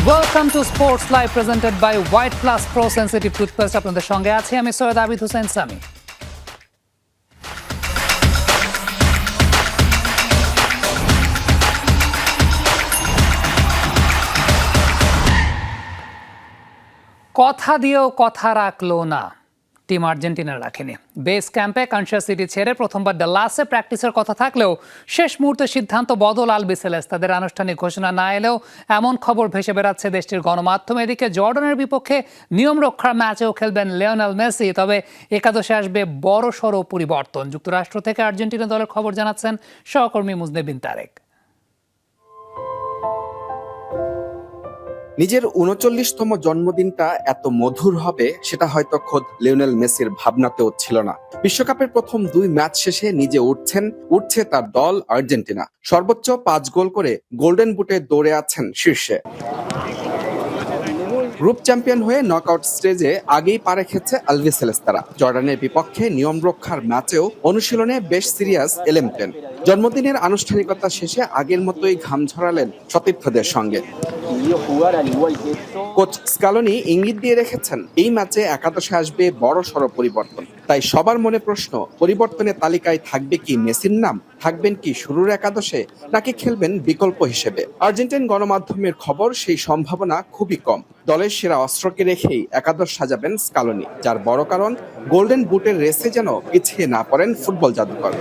Welcome to sports live presented by white plus pro sensitive toothpaste. আপনাদের সঙ্গে আছি আমি সৈয়দ আবিদ হোসেন সামি। কথা দিয়েও কথা রাখলো না, টিম আর্জেন্টিনা রাখেনি। বেস ক্যাম্পে কানসাস সিটি ছেড়ে প্রথমবার ডালাসে প্র্যাকটিসের কথা থাকলেও শেষ মুহূর্তে সিদ্ধান্ত বদল আলবিসেলেস। তাদের আনুষ্ঠানিক ঘোষণা না এলেও এমন খবর ভেসে বেড়াচ্ছে দেশটির গণমাধ্যমে। এদিকে জর্ডানের বিপক্ষে নিয়ম রক্ষার ম্যাচেও খেলবেন লিওনেল মেসি, তবে একাদশে আসবে বড় সড় পরিবর্তন। যুক্তরাষ্ট্র থেকে আর্জেন্টিনা দলের খবর জানাচ্ছেন সহকর্মী মুজনে বিন তারেক। নিজের ৩৯তম জন্মদিনটা এত মধুর হবে সেটা হয়তো খোদ লিওনেল মেসির ভাবনাতেও ছিল না। বিশ্বকাপের প্রথম ২ ম্যাচ শেষে নিজে উঠছে তার দল আর্জেন্টিনা। সর্বোচ্চ ৫ গোল করে গোল্ডেন বুটে দৌড়ে আছেন শীর্ষে। গ্রুপ চ্যাম্পিয়ন হয়ে নকআউট স্টেজে আগেই পা রেখেছে আলবিসেলেস তারা। জর্ডানের বিপক্ষে নিয়ম রক্ষার ম্যাচেও অনুশীলনে বেশ সিরিয়াস এলেমটেন। জন্মদিনের আনুষ্ঠানিকতা শেষে আগের মতোই ঘাম ঝরালেন সতীর্থদের সঙ্গে। কোচ স্কালোনি ইঙ্গিত দিয়ে রেখেছেন এই ম্যাচে একাদশে আসবে বড় সড় পরিবর্তন। তাই সবার মনে প্রশ্ন, পরিবর্তনের তালিকায় থাকবে কি মেসির নাম? থাকবেন কি শুরুর একাদশে, নাকি খেলবেন বিকল্প হিসেবে? আর্জেন্টিন গণমাধ্যমের খবর সেই সম্ভাবনা খুবই কম। দলের সেরা অস্ত্রকে রেখেই একাদশ সাজাবেন স্কালোনি, যার বড় কারণ গোল্ডেন বুটের রেসে যেন পিছিয়ে না পড়েন ফুটবল জাদুকর।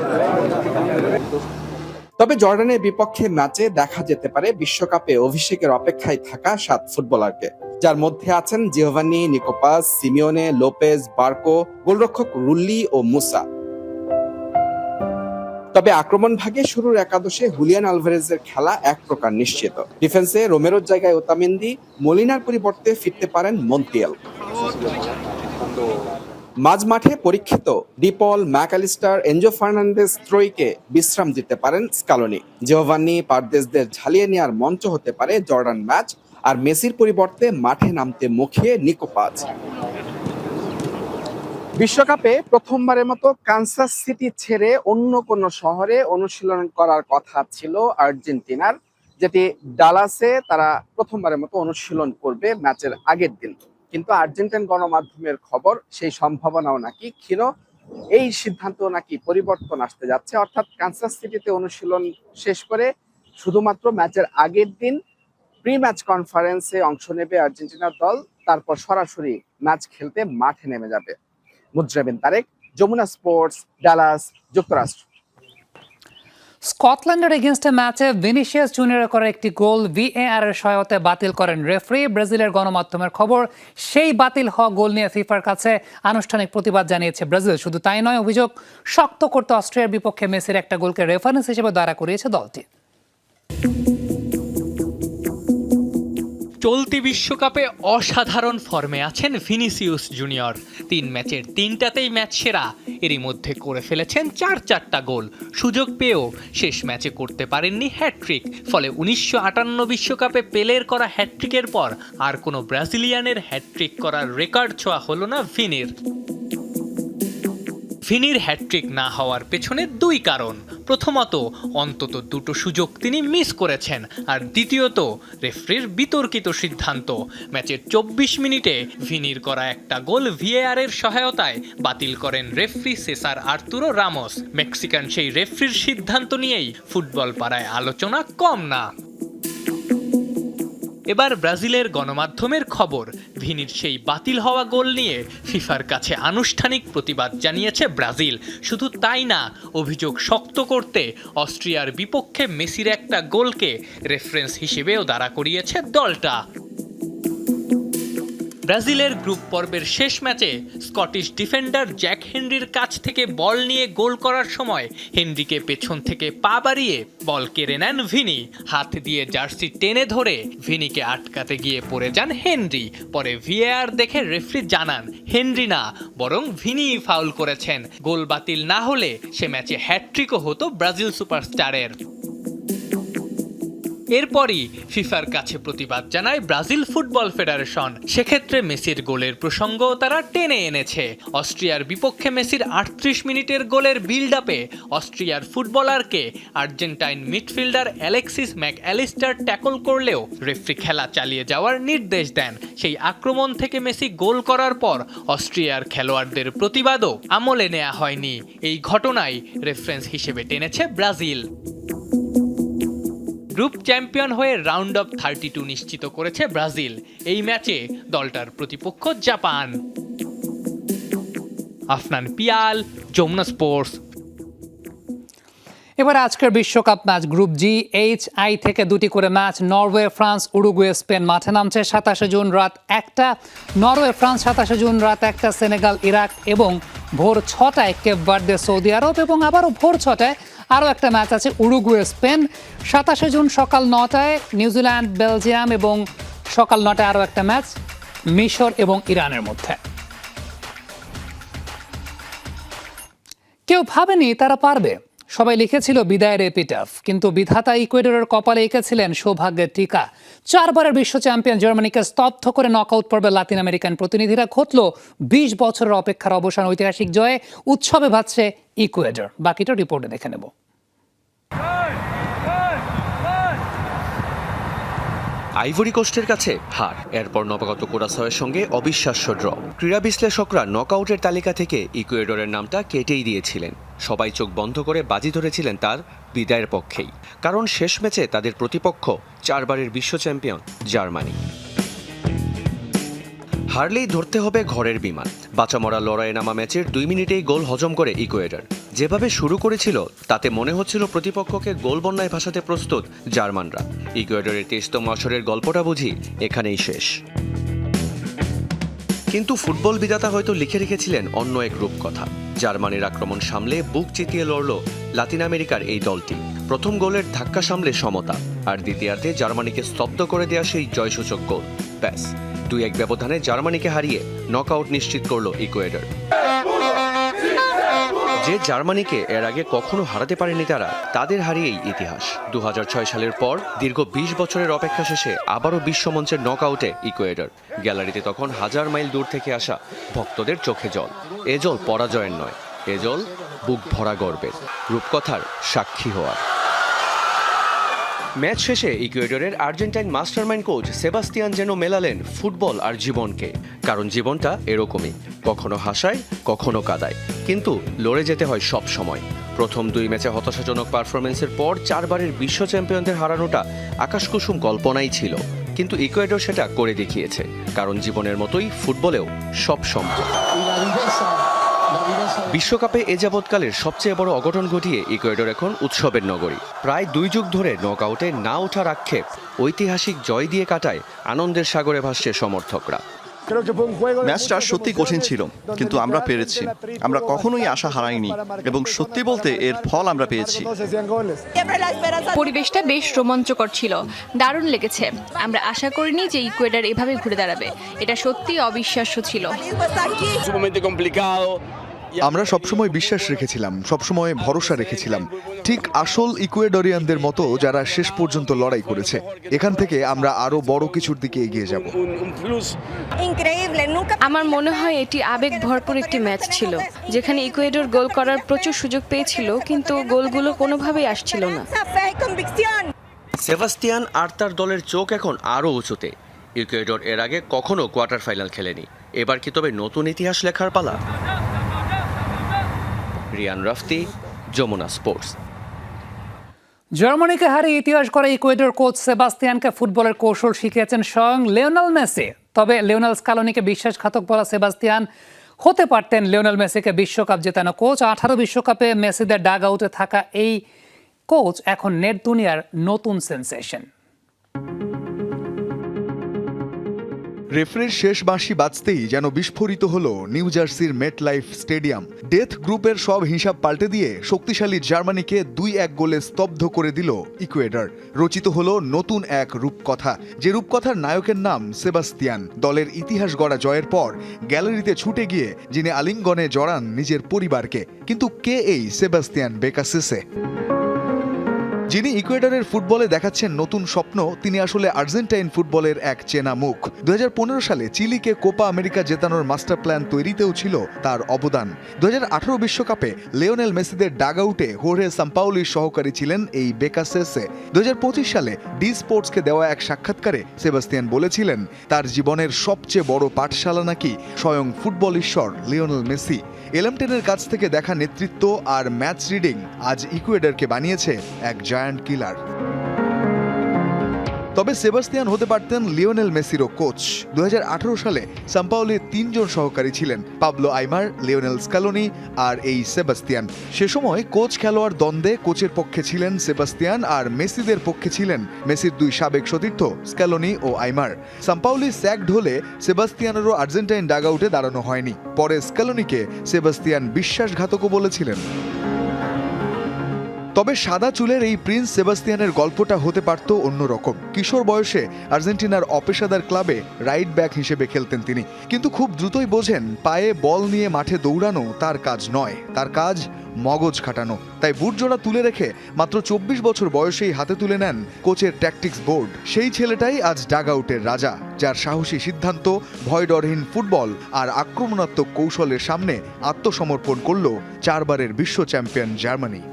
তবে জর্ডানের বিপক্ষে ম্যাচে দেখা যেতে পারে বিশ্বকাপে অভিষেকের অপেক্ষায় থাকা ৭ ফুটবলারকে, যার মধ্যে আছেন জিওভানি, নিকোপাস, সিমিওনে, লোপেজ, বার্কো, গোলরক্ষক রুল্লি ও মুসা। তবে আক্রমণ ভাগে শুরুর একাদশে হুলিয়ান আলভারেজের খেলা এক প্রকার নিশ্চিত। ডিফেন্সে রোমেরোর জায়গায় ওতামেন্দি, মলিনার পরিবর্তে ফিরতে পারেন মন্টিয়েল। মাঝ মাঠে পরীক্ষিত ডিপল, ম্যাকঅ্যালিস্টার, এনজো ফার্নান্দেজ ত্রয়ীকে বিশ্রাম দিতে পারেন স্কালোনি। জিওভানি, পারদেসদের ঝালিয়ে নেওয়ার মঞ্চ হতে পারে জর্ডান ম্যাচ। আর মেসির পরিবর্তে মাঠে নামতে মুখিয়ে নিকোপাস। বিশ্বকাপে প্রথমবারের মতো কানসাস সিটি ছেড়ে অন্য কোনো শহরে অনুশীলন করার কথা ছিল আর্জেন্টিনার, যেটি ডালাসে তারা প্রথমবারের মতো অনুশীলন করবে ম্যাচের আগের দিন। কিন্তু আর্জেন্টিন গণমাধ্যমের খবর সেই সম্ভাবনাও নাকি ক্ষীণ। এই সিদ্ধান্ত নাকি পরিবর্তন আসতে যাচ্ছে, অর্থাৎ কানসাস সিটিতে অনুশীলন শেষ করে শুধুমাত্র ম্যাচের আগের দিন প্রি ম্যাচ কনফারেন্সে অংশ নেবে আর্জেন্টিনার দল, তারপর সরাসরি ম্যাচ খেলতে মাঠে নেমে যাবে। মুজনে বিন তারেক, যমুনা স্পোর্টস, ডালাস, যুক্তরাষ্ট্র। স্কটল্যান্ডের এগেইনস্টে ম্যাচে ভিনিসিয়াস জুনিয়রের করা একটি গোল ভিএআর এর সহায়তায় বাতিল করেন রেফারি। ব্রাজিলের গণমাধ্যমের খবর, সেই বাতিল হওয়া গোল নিয়ে ফিফার কাছে আনুষ্ঠানিক প্রতিবাদ জানিয়েছে ব্রাজিল। শুধু তাই নয়, অভিযোগ শক্ত করতে অস্ট্রিয়ার বিপক্ষে মেসির একটা গোলকে রেফারেন্স হিসেবে দাঁড়া করিয়েছে দলটি। চলতি বিশ্বকাপে অসাধারণ ফর্মে আছেন ভিনিসিয়াস জুনিয়র। ৩ ম্যাচের ৩টাতেই ম্যাচ সেরা। এরই মধ্যে করে ফেলেছেন ৪টা গোল। সুযোগ পেয়েও শেষ ম্যাচে করতে পারেননি হ্যাটট্রিক। ফলে ১৯৫৮ বিশ্বকাপে পেলের করা হ্যাটট্রিকের পর আর কোনো ব্রাজিলিয়ানের হ্যাটট্রিক করার রেকর্ড ছোঁয়া হলো না ভিনির। ভিনির হ্যাটট্রিক না হওয়ার পেছনে ২ কারণ। প্রথমত, অন্তত ২টো সুযোগ তিনি মিস করেছেন, আর দ্বিতীয়ত রেফারির বিতর্কিত সিদ্ধান্ত। ম্যাচের ২৪ মিনিটে ভিনির করা একটা গোল ভিএআর এর সহায়তায় বাতিল করেন রেফারি সেসার আর্তুরো রামোস। মেক্সিকান সেই রেফারির সিদ্ধান্ত নিয়েই ফুটবল পাড়ায় আলোচনা কম না। এবার ব্রাজিলের গণমাধ্যমের খবর, ভিনির সেই বাতিল হওয়া গোল নিয়ে ফিফার কাছে আনুষ্ঠানিক প্রতিবাদ জানিয়েছে ব্রাজিল। শুধু তাই না, অভিযোগ শক্ত করতে অস্ট্রিয়ার বিপক্ষে মেসির একটা গোলকে রেফারেন্স হিসেবেও দাঁড়া করিয়েছে দলটা। ব্রাজিলের গ্রুপ পর্বের শেষ ম্যাচে স্কটিশ ডিফেন্ডার জ্যাক হেনরির কাছ থেকে বল নিয়ে গোল করার সময় হেনরিকে পেছন থেকে পা বাড়িয়ে বল কেড়ে নেন ভিনি। হাত দিয়ে জার্সি টেনে ধরে ভিনিকে আটকাতে গিয়ে পড়ে যান হেনরি। পরে ভিএআর দেখে রেফারি জানান হেনরি না, বরং ভিনিই ফাউল করেছেন। গোল বাতিল না হলে সে ম্যাচে হ্যাটট্রিকও হতো ব্রাজিল সুপারস্টারের। এরপরই ফিফার কাছে প্রতিবাদ জানায় ব্রাজিল ফুটবল ফেডারেশন। সেক্ষেত্রে মেসির গোলের প্রসঙ্গ তারা টেনে এনেছে। অস্ট্রিয়ার বিপক্ষে মেসির 38 মিনিটের গোলের বিল্ড আপে অস্ট্রিয়ার ফুটবলারকে Argentine midfielder Alexis MacAllister tackle করলেও রেফারি খেলা চালিয়ে যাওয়ার নির্দেশ দেন। সেই আক্রমণ থেকে মেসি গোল করার পর অস্ট্রিয়ার খেলোয়াড়দের প্রতিবাদও আমলে নেওয়া হয়নি। এই ঘটনায় রেফারেন্স হিসেবে টেনেছে ব্রাজিল। গ্রুপ চ্যাম্পিয়ন হয়ে রাউন্ড অফ 32 নিশ্চিত করেছে ব্রাজিল। এই ম্যাচে দলটার প্রতিপক্ষ জাপান। আফনান পিয়াল, যমুনা স্পোর্টস। এবার আজকের বিশ্বকাপ ম্যাচ গ্রুপ জি এইচ-আই থেকে দুটি করে match. Norway France, Uruguay Spain মাঠে নামছে 27 জুন রাত 1টা। নরওয়ে ফ্রান্স 27 জুন রাত 1টা, সেনেগাল ইরাক এবং ভোর 6টায় কেপ ভার্দে সৌদি আরব এবং আবারও ভোর 6টায় আরও একটা ম্যাচ আছে উরুগুয়ে স্পেন। 27 জুন সকাল 9টায় নিউজিল্যান্ড বেলজিয়াম এবং সকাল 9টায় আরও একটা ম্যাচ মিশর এবং ইরানের মধ্যে। কেউ ভাবেনি তারা পারবে, সবাই লিখেছিল বিদায়ের এপিটাফ, কিন্তু বিধাতা ইকুয়েডরের কপালে এঁকেছিলেন সৌভাগ্যের টিকা। 4 বারের বিশ্ব চ্যাম্পিয়ন জার্মানিকে স্তব্ধ করে নকআউট পর্বে লাতিন আমেরিকান প্রতিনিধিরা। ঘটল 20 বছরের অপেক্ষার অবসান, ঐতিহাসিক জয়ে উৎসবে ভাসছে ইকুয়েডর। বাকিটা রিপোর্টে দেখে নেব। আইভরি কোস্টের কাছে হার, এরপর নবাগত কুরাসাওয়ের সঙ্গে অবিশ্বাস্য ড্র। ক্রীড়া বিশ্লেষকরা নকআউটের তালিকা থেকে ইকুয়েডরের নামটা কেটেই দিয়েছিলেন। সবাই চোখ বন্ধ করে বাজি ধরেছিলেন তার বিদায়ের পক্ষেই, কারণ শেষ ম্যাচে তাদের প্রতিপক্ষ 4 বারের বিশ্ব চ্যাম্পিয়ন জার্মানি। হারলেই ধরতে হবে ঘরের বিমান। বাঁচামরা লড়াইয়ে নামা ম্যাচের 2 মিনিটেই গোল হজম করে ইকুয়েডর। যেভাবে শুরু করেছিল তাতে মনে হচ্ছিল প্রতিপক্ষকে গোল বন্যায় ভাসাতে প্রস্তুত জার্মানরা। ইকুয়েডরের 23তম আসরের গল্পটা বুঝি এখানেই শেষ। কিন্তু ফুটবল বিধাতা হয়তো লিখে রেখেছিলেন অন্য এক রূপকথা। জার্মানির আক্রমণ সামলে বুক চিতিয়ে লড়ল লাতিন আমেরিকার এই দলটি। প্রথম গোলের ধাক্কা সামলে সমতা, আর দ্বিতীয়ার্ধে জার্মানিকে স্তব্ধ করে দেয়া সেই জয়সূচক গোল। ব্যাস 2-1 ব্যবধানে জার্মানিকে হারিয়ে নকআউট নিশ্চিত করল ইকুয়েডর। যে জার্মানিকে এর আগে কখনো হারাতে পারেনি তারা, তাদের হারিয়েই ইতিহাস। 2006 সালের পর দীর্ঘ 20 বছরের অপেক্ষা শেষে আবারও বিশ্বমঞ্চের নকআউটে ইকুয়েডর। গ্যালারিতে তখন 1000 মাইল দূর থেকে আসা ভক্তদের চোখে জল। এ জল পরাজয়ের নয়, এ জল বুক ভরা গর্বের, রূপকথার সাক্ষী হওয়ার। ম্যাচ শেষে ইকুয়েডরের আর্জেন্টাইন মাস্টারমাইন্ড কোচ সেবাস্তিয়ান যেন মেলালেন ফুটবল আর জীবনকে। কারণ জীবনটা এরকমই, কখনো হাসায়, কখনো কাঁদায়, কিন্তু লড়ে যেতে হয় সব সময়। প্রথম 2 ম্যাচে হতাশাজনক পারফরমেন্সের পর 4 বারের বিশ্ব চ্যাম্পিয়নদের হারানোটা আকাশকুসুম কল্পনাই ছিল, কিন্তু ইকুয়েডর সেটা করে দেখিয়েছে। কারণ জীবনের মতোই ফুটবলেও সব সম্ভব। বিশ্বকাপে এ যাবৎকালের সবচেয়ে বড় অঘটন ঘটিয়ে ইকুয়েডর এখন উৎসবের নগরী। প্রায় 2 যুগ ধরে নকআউটে না ওঠার আক্ষেপ ঐতিহাসিক জয় দিয়ে কাটায় আনন্দের সাগরে ভাসছে সমর্থকরা। ম্যাচটা সত্যি কঠিন ছিল, কিন্তু আমরা পেরেছি। আমরা কখনোই আশা হারাইনি এবং সত্যি বলতে এর ফল আমরা পেয়েছি। পরিবেশটা বেশ রোমাঞ্চকর ছিল, দারুণ লেগেছে। আমরা আশা করিনি যে ইকুয়েডর এভাবে ঘুরে দাঁড়াবে। এটা সত্যি অবিশ্বাস্য ছিল। আমরা সবসময় বিশ্বাস রেখেছিলাম, সবসময় ভরসা রেখেছিলাম, ঠিক আসল ইকুয়েডরিয়ানদের মতো যারা শেষ পর্যন্ত লড়াই করেছে। এখান থেকে আমরা আরো বড় কিছুর দিকে এগিয়ে যাব। আমার মনে হয় এটি আবেগ ভরপুর একটি ম্যাচ ছিল, যেখানে ইকুয়েডর গোল করার প্রচুর সুযোগ পেয়েছিল, কিন্তু গোলগুলো কোনোভাবেই আসছিল না। সেবাস্তিয়ান আর তার দলের চোখ এখন আরও উঁচুতে। ইকুয়েডর এর আগে কখনো কোয়ার্টার ফাইনাল খেলেনি, এবার কি তবে নতুন ইতিহাস লেখার পালা? রিয়ান রাফতি, যমুনা স্পোর্টস। জার্মানিকে হারিয়ে ইতিহাস করা ইকুয়েডর কোচ সেবাস্তিয়ানকে ফুটবলের কৌশল শিখিয়েছেন স্বয়ং লিওনেল মেসি। তবে লিওনেল স্কালোনিকে বিশ্বাসঘাতক বলা সেবাস্তিয়ান হতে পারতেন লিওনেল মেসিকে বিশ্বকাপ জেতানো কোচ। 18 বিশ্বকাপে মেসিদের ডাগ আউটে থাকা এই কোচ এখন নেট দুনিয়ার নতুন সেন্সেশন। রেফারির শেষ বাঁশি বাজতেই যেন বিস্ফোরিত হলো নিউ জার্সির মেটলাইফ স্টেডিয়াম। ডেথ গ্রুপের সব হিসাব পাল্টে দিয়ে শক্তিশালী জার্মানিকে 2-1 গোলে স্তব্ধ করে দিল ইকুয়েডর। রচিত হলো নতুন এক রূপকথা, যে রূপকথার নায়কের নাম সেবাস্তিয়ান। দলের ইতিহাস গড়া জয়ের পর গ্যালারিতে ছুটে গিয়ে যিনি আলিঙ্গনে জড়ান নিজের পরিবারকে। কিন্তু কে এই সেবাস্তিয়ান বেকাসেসে? যিনি ইকুয়েডরের ফুটবলে দেখাচ্ছেন নতুন স্বপ্ন, তিনি আসলে আর্জেন্টাইন ফুটবলের এক চেনা মুখ। 2015 সালে চিলিকে কোপা আমেরিকা জেতানোর মাস্টার প্ল্যান তৈরিতেও ছিল তার অবদান। 2018 বিশ্বকাপে লিওনেল মেসিদের ডাগআউটে হোর্হে সাম্পাওলির সহকারী ছিলেন এই বেকাসেসে। 2025 সালে ডি স্পোর্টসকে দেওয়া এক সাক্ষাৎকারে সেবাস্তিয়ান বলেছিলেন তার জীবনের সবচেয়ে বড় পাঠশালা নাকি স্বয়ং ফুটবল ঈশ্বর লিওনেল মেসি। এলএম10-এর কাছ থেকে দেখা নেতৃত্ব আর ম্যাচ রিডিং আজ ইকুয়েডরকে বানিয়েছে এক জায়ান্ট কিলার। তবে সেবাস্তিয়ান হতে পারতেন লিওনেল মেসিরও কোচ। 2018 সালে সাম্পাওলির 3 জন সহকারী ছিলেন, পাবলো আইমার, লিওনেল স্ক্যালোনি আর এই সেবাস্তিয়ান। সে সময় কোচ খেলোয়াড় দ্বন্দ্বে কোচের পক্ষে ছিলেন সেবাস্তিয়ান আর মেসিদের পক্ষে ছিলেন মেসির 2 সাবেক সতীর্থ স্ক্যালোনি ও আইমার। সাম্পাওলি স্যাকড হলে সেবাস্তিয়ানেরও আর্জেন্টাইন ডাগআউটে দাঁড়ানো হয়নি। পরে স্ক্যালোনিকে সেবাস্তিয়ান বিশ্বাসঘাতকও বলেছিলেন। তবে সাদা চুলের এই প্রিন্স সেবাস্তিয়ানের গল্পটা হতে পারত অন্যরকম। কিশোর বয়সে আর্জেন্টিনার অপেশাদার ক্লাবে রাইট ব্যাক হিসেবে খেলতেন তিনি, কিন্তু খুব দ্রুতই বোঝেন পায়ে বল নিয়ে মাঠে দৌড়ানো তার কাজ নয়, তার কাজ মগজ খাটানো। তাই বুট জোড়া তুলে রেখে মাত্র 24 বছর বয়সেই হাতে তুলে নেন কোচের ট্যাকটিক্স বোর্ড। সেই ছেলেটাই আজ ডাগআউটের রাজা, যার সাহসী সিদ্ধান্ত, ভয়ডরহীন ফুটবল আর আক্রমণাত্মক কৌশলের সামনে আত্মসমর্পণ করল 4 বারের বিশ্ব চ্যাম্পিয়ন জার্মানি।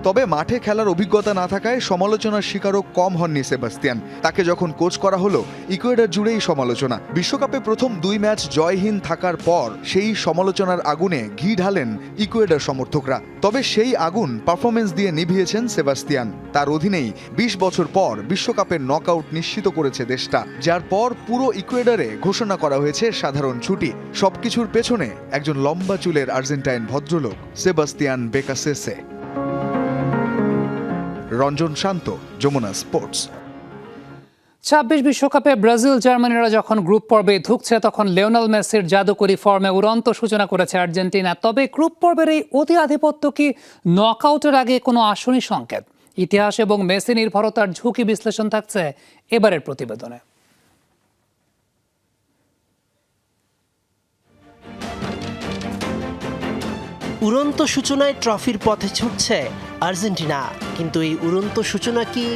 তবে মাঠে খেলার অভিজ্ঞতা না থাকায় সমালোচনার শিকারও কম হননি সেবাস্তিয়ান। তাকে যখন কোচ করা হলো, ইকুয়েডর জুড়েই সমালোচনা। বিশ্বকাপে প্রথম 2 ম্যাচ জয়হীন থাকার পর সেই সমালোচনার আগুনে ঘি ঢালেন ইকুয়েডর সমর্থকরা। তবে সেই আগুন পারফরমেন্স দিয়ে নিভিয়েছেন সেবাস্তিয়ান। তার অধীনেই 20 বছর পর বিশ্বকাপের নকআউট নিশ্চিত করেছে দেশটা, যার পর পুরো ইকুয়েডরে ঘোষণা করা হয়েছে সাধারণ ছুটি। সবকিছুর পেছনে একজন লম্বা চুলের আর্জেন্টাইন ভদ্রলোক, সেবাস্তিয়ান বেকাসেসে। রঞ্জন শান্ত, যমুনা স্পোর্টস। 26 বিশ্বকাপে ব্রাজিল জার্মানিরা যখন গ্রুপ পর্বে ঢুকছে, তখন লিওনেল মেসির জাদুকরী ফর্মে উড়ন্ত সূচনা করেছে আর্জেন্টিনা। তবে গ্রুপ পর্বের এই অতি আধিপত্য কি নকআউটের আগে কোনো আসনি সংকেত? ইতিহাস এবং মেসি নির্ভরতার ঝুঁকি বিশ্লেষণ থাকছে এবারের প্রতিবেদনে। উড়ন্ত সূচনায় ট্রফির পথে ছুটছে আর্জেন্টিনা, কিন্তু এই উড়ন্ত সূচনা কি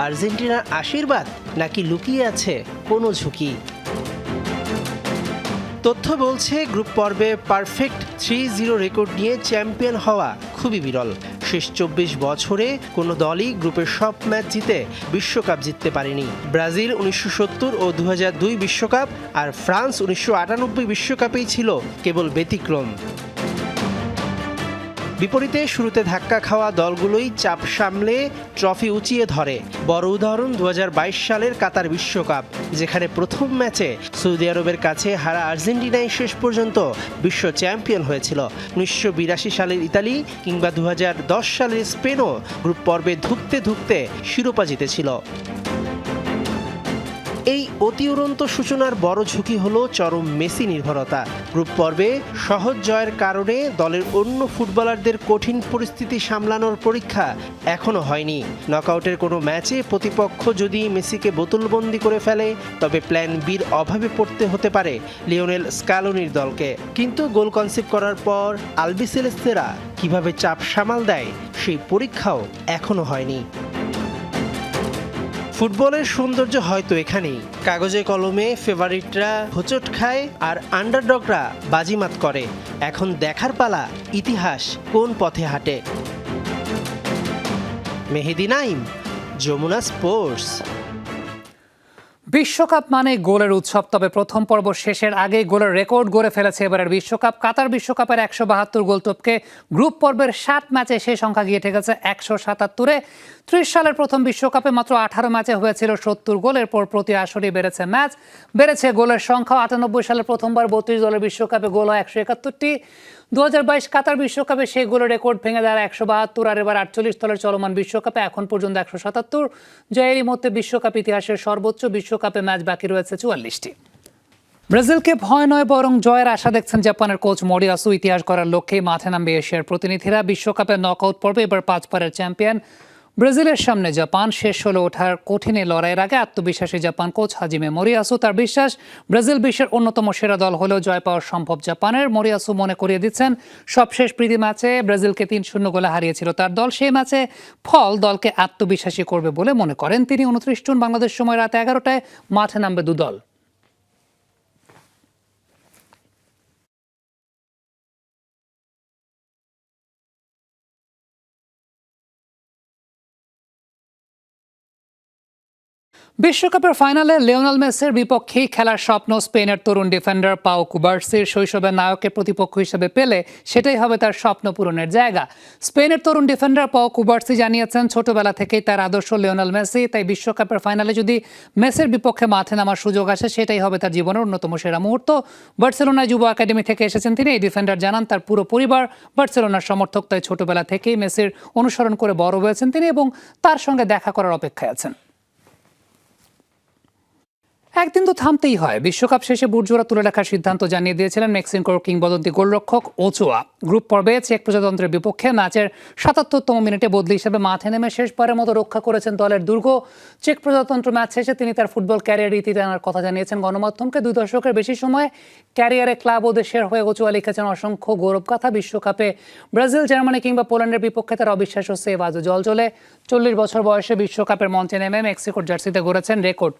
আর্জেন্টিনার আশীর্বাদ নাকি লুকিয়ে আছে কোনো ঝুঁকি? তথ্য বলছে গ্রুপ পর্বে পারফেক্ট 3-0 রেকর্ড নিয়ে চ্যাম্পিয়ন হওয়া খুবই বিরল। শেষ 24 বছরে কোনো দলই গ্রুপের সব ম্যাচ জিতে বিশ্বকাপ জিততে পারেনি। ব্রাজিল 1970 ও 2002 বিশ্বকাপ আর ফ্রান্স 1998 বিশ্বকাপেই ছিল কেবল ব্যতিক্রম। বিপরীতে শুরুতে ধাক্কা খাওয়া দলগুলোই চাপ সামলে ট্রফি উঁচিয়ে ধরে। বড় উদাহরণ 2022 সালের কাতার বিশ্বকাপ, যেখানে প্রথম ম্যাচে সৌদি আরবের কাছে হারা আর্জেন্টিনাই শেষ পর্যন্ত বিশ্ব চ্যাম্পিয়ন হয়েছিল। 1982 সালের ইতালি কিংবা 2010 সালের স্পেনও গ্রুপ পর্বে ধুঁকতে ধুঁকতে শিরোপা জিতেছিল। এই অতি উড়ন্ত সূচনার বড় ঝুঁকি হলো চরম মেসি নির্ভরতা। গ্রুপ পর্বে সহজ জয়ের কারণে দলের অন্য ফুটবলারদের কঠিন পরিস্থিতি সামলানোর পরীক্ষা এখনো হয়নি। নকআউটের কোনো ম্যাচে প্রতিপক্ষ যদি মেসিকে বোতলবন্দি করে ফেলে, তবে প্ল্যান বির অভাবে পড়তে হতে পারে লিওনেল স্ক্যালোনির দলকে। কিন্তু গোল কনসিভ করার পর আলবিসেলেস্তেরা কিভাবে চাপ সামাল দেয়, সেই পরীক্ষাও এখনো হয়নি। ফুটবলের সৌন্দর্য হয়তো এখানেই। কাগজে কলমে ফেভারিটরা হোঁচট খায় আর আন্ডারডগরা বাজিমাত করে। এখন দেখার পালা ইতিহাস কোন পথে হাঁটে। মেহেদি নাইম, যমুনা স্পোর্টস। বিশ্বকাপ মানে গোলের উৎসব, তবে প্রথম পর্ব শেষের আগে গোলের রেকর্ড গড়ে ফেলেছে এবারের বিশ্বকাপ। কাতার বিশ্বকাপের 172 গোল টপকে গ্রুপ পর্বের 7 ম্যাচে সেই সংখ্যা গিয়ে ঠেকেছে 177-এ। 30 সালের প্রথম বিশ্বকাপে মাত্র 18 ম্যাচে হয়েছিল 70 গোল। এরপর প্রতি আসরেই বেড়েছে ম্যাচ, বেড়েছে গোলের সংখ্যা। 98 সালের প্রথমবার 32 দলের বিশ্বকাপে গোল হয় 171টি। 2022 কাতার বিশ্বকাপে সেই গোলের রেকর্ড ভেঙে দাঁড়ায় 172, আর এবার 48 দলের চলমান বিশ্বকাপে এখন পর্যন্ত 177, যা এরই মধ্যে বিশ্বকাপ ইতিহাসের সর্বোচ্চ। বিশ্বকাপে ম্যাচ বাকি রয়েছে 44টি। ব্রাজিলকে ভয় নয় বরং জয়ের আশা দেখছেন জাপানের কোচ মোরিয়াসু। ইতিহাস করার লক্ষ্যেই মাঠে নামবে এশিয়ার প্রতিনিধিরা। বিশ্বকাপের নকআউট পর্বে এবার 5 বারের চ্যাম্পিয়ন ব্রাজিলের সামনে জাপান, শেষ হলো ওঠার কঠিন এই লড়াইয়ের আগে আত্মবিশ্বাসী জাপান কোচ হাজিমে মরিয়াসু। তার বিশ্বাস, ব্রাজিল বিশ্বের অন্যতম সেরা দল হলেও জয় পাওয়া সম্ভব জাপানের। মরিয়াসু মনে করিয়ে দিচ্ছেন, সবশেষ প্রীতি ম্যাচে ব্রাজিলকে 3-0 গোলে হারিয়েছিল তার দল। সেই ম্যাচে ফল দলকে আত্মবিশ্বাসী করবে বলে মনে করেন তিনি। 29 জুন বাংলাদেশ সময় রাত 11টায় মাঠে নামবে দুদল। বিশ্বকাপের ফাইনালে লিওনেল মেসির বিপক্ষেই খেলার স্বপ্ন স্পেনের তরুণ ডিফেন্ডার পাও কুবার্সির। শৈশবের নায়কের প্রতিপক্ষ হিসেবে পেলে সেটাই হবে তার স্বপ্ন পূরণের জায়গা। স্পেনের তরুণ ডিফেন্ডার পাও কুবার্সি জানিয়েছেন, ছোটবেলা থেকেই তার আদর্শ লিওনেল মেসি। তাই বিশ্বকাপের ফাইনালে যদি মেসির বিপক্ষে মাঠে নামার সুযোগ আসে, সেটাই হবে তার জীবনের অন্যতম সেরা মুহূর্ত। বার্সেলোনায় যুব একাডেমি থেকে এসেছেন তিনি। এই ডিফেন্ডার জানান, তার পুরো পরিবার বার্সেলোনার সমর্থক, তাই ছোটবেলা থেকেই মেসির অনুসরণ করে বড় হয়েছেন তিনি এবং তার সঙ্গে দেখা করার অপেক্ষায় আছেন। একদিন তো থামতেই হয়। বিশ্বকাপ শেষে বুটজোড়া তুলে রাখার সিদ্ধান্ত জানিয়ে দিয়েছিলেন মেক্সিকোর কিংবদন্তি গোলরক্ষক ওচোয়া। গ্রুপ পর্বে চেক প্রজাতন্ত্রের বিপক্ষে ম্যাচের 77তম মিনিটে বদলি হিসেবে মাঠে নেমে শেষবারের মতো রক্ষা করেছেন দলের দুর্গ। চেক প্রজাতন্ত্র ম্যাচ শেষে তিনি তার ফুটবল ক্যারিয়ার ইতি টানার কথা জানিয়েছেন গণমাধ্যমকে। 2 দশকের বেশি সময় ক্যারিয়ারে ক্লাব ও দেশের হয়ে ওচোয়া লিখেছেন অসংখ্য গৌরবগাথা। বিশ্বকাপে ব্রাজিল, জার্মানি কিংবা পোল্যান্ডের বিপক্ষে তার অবিশ্বাস্য সেভ আজও জলজলে। 40 বছর বয়সে বিশ্বকাপের মঞ্চে নেমে মেক্সিকোর জার্সিতে গড়েছেন রেকর্ড।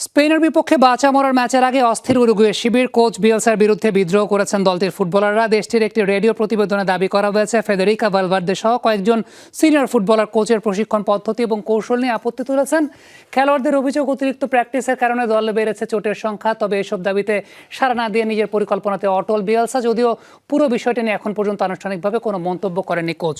স্পেনের বিপক্ষে বাঁচা মরার ম্যাচের আগে অস্থির উরুগুয়ে শিবির। কোচ বিয়েলসার বিরুদ্ধে বিদ্রোহ করেছেন দলটির ফুটবলাররা। দেশটির একটি রেডিও প্রতিবেদনে দাবি করা হয়েছে, ফেদেরিকা ভালভার্দে সহ কয়েকজন সিনিয়র ফুটবলার কোচের প্রশিক্ষণ পদ্ধতি এবং কৌশল নিয়ে আপত্তি তুলেছেন। খেলোয়াড়দের অভিযোগ, অতিরিক্ত প্র্যাকটিসের কারণে দলে বেড়েছে চোটের সংখ্যা। তবে এসব দাবিতে সাড়া না দিয়ে নিজের পরিকল্পনাতে অটল বিয়েলসা, যদিও পুরো বিষয়টি নিয়ে এখন পর্যন্ত আনুষ্ঠানিকভাবে কোনো মন্তব্য করেননি কোচ।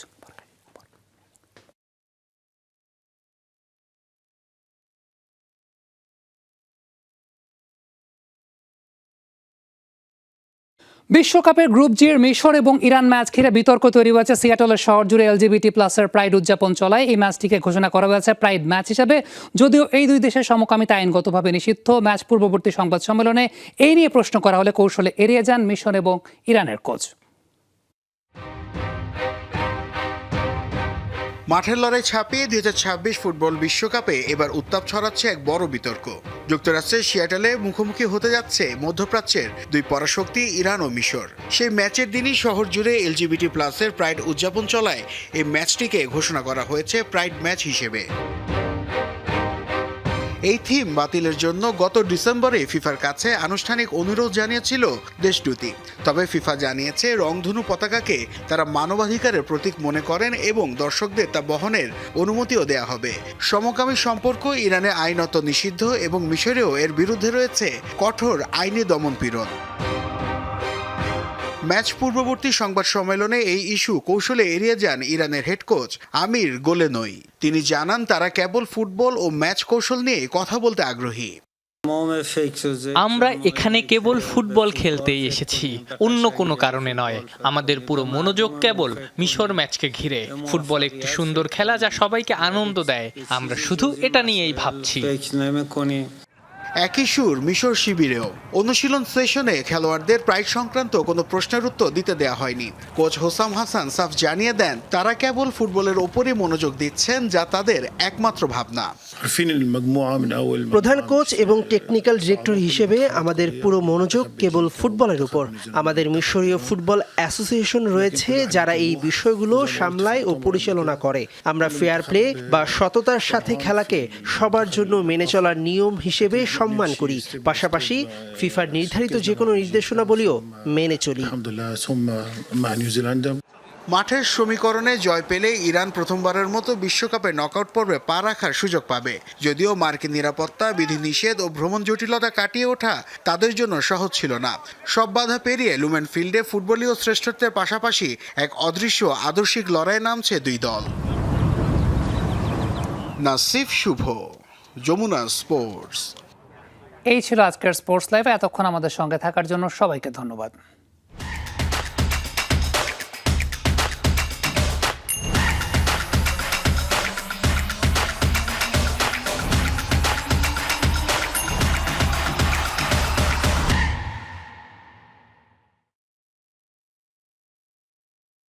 বিশ্বকাপের গ্রুপ জির মিশর এবং ইরান ম্যাচ ঘিরে বিতর্ক তৈরি হয়েছে। সিয়াটলের শহর জুড়ে LGBT+-এর প্রাইড উদযাপন চলায় এই ম্যাচটিকে ঘোষণা করা হয়েছে প্রাইড ম্যাচ হিসেবে, যদিও এই দুই দেশের সমকামিতা আইনগতভাবে নিষিদ্ধ। ম্যাচ পূর্ববর্তী সংবাদ সম্মেলনে এই নিয়ে প্রশ্ন করা হলে কৌশলে এড়িয়ে যান মিশর এবং ইরানের কোচ। মাঠের লড়াই ছাপিয়ে 2026 ফুটবল বিশ্বকাপে এবার উত্তাপ ছড়াচ্ছে এক বড় বিতর্ক। যুক্তরাষ্ট্রের সিয়াটলে মুখোমুখি হতে যাচ্ছে মধ্যপ্রাচ্যের দুই পরাশক্তি ইরান ও মিশর। সেই ম্যাচের দিনই শহর জুড়ে LGBT+-এর প্রাইড উদযাপন চলায় এই ম্যাচটিকে ঘোষণা করা হয়েছে প্রাইড ম্যাচ হিসেবে। এই থিম বাতিলের জন্য গত ডিসেম্বরে ফিফার কাছে আনুষ্ঠানিক অনুরোধ জানিয়েছিল দেশ দুটি। তবে ফিফা জানিয়েছে রংধনু পতাকাকে তারা মানবাধিকারের প্রতীক মনে করেন এবং দর্শকদের তা বহনের অনুমতিও দেয়া হবে। সমকামী সম্পর্ক ইরানে আইনত নিষিদ্ধ এবং মিশরেও এর বিরুদ্ধে রয়েছে কঠোর আইনি দমনপীড়ন। ম্যাচ পূর্ববর্তী সংবাদ সম্মেলনে এই ইস্যু কৌশলে এড়িয়ে যান ইরানের হেড কোচ আমির গোলেনই। তিনি জানান, তারা কেবল ফুটবল ও ম্যাচ কৌশল নিয়ে কথা বলতে আগ্রহী। আমরা এখানে কেবল ফুটবল খেলতেই এসেছি, অন্য কোনো কারণে নয়। আমাদের পুরো মনোযোগ কেবল মিশর ম্যাচকে ঘিরে। ফুটবল একটি সুন্দর খেলা যা সবাইকে আনন্দ দেয়। আমরা শুধু এটা নিয়েই ভাবছি। একই সুর মিশর শিবিরেও। অনুশীলন সেশনে খেলোয়াড়দের প্রাইড সংক্রান্ত কোনো প্রশ্নের উত্তর দিতে দেওয়া হয়নি। কোচ হোসাম হাসান সাফ জানিয়ে দেন, তারা কেবল ফুটবলের ওপরই মনোযোগ দিচ্ছেন, যা তাদের একমাত্র ভাবনা। প্রধান কোচ এবং টেকনিক্যাল ডিরেক্টর হিসেবে আমাদের পুরো মনোযোগ কেবল ফুটবলের উপর। আমাদের মিশরীয় ফুটবল অ্যাসোসিয়েশন রয়েছে যারা এই বিষয়গুলো সামলায় ও পরিচালনা করে। আমরা ফেয়ার প্লে বা সততার সাথে খেলাকে সবার জন্য মেনে চলার নিয়ম হিসেবে সম্মান করি, পাশাপাশি ফিফার নির্ধারিত যে কোনো নির্দেশনাবলীও মেনে চলি। মাঠের সমীকরণে জয় পেলে ইরান প্রথমবারের মতো বিশ্বকাপে নকআউট পর্বে পা রাখার সুযোগ পাবে। যদিও মার্কিন নিরাপত্তা, বিধিনিষেধ ও ভ্রমণ জটিলতা কাটিয়ে ওঠা তাদের জন্য সহজ ছিল না। সব বাধা পেরিয়ে লুমেন ফিল্ডে ফুটবলীয় শ্রেষ্ঠত্বের পাশাপাশি এক অদৃশ্য আদর্শিক লড়াইয়ে নামছে দুই দল। নাসিফ শুভ, যমুনা স্পোর্টস। এই ছিল আজকের স্পোর্টস লাইভ। এতক্ষণ আমাদের সঙ্গে থাকার জন্য সবাইকে ধন্যবাদ।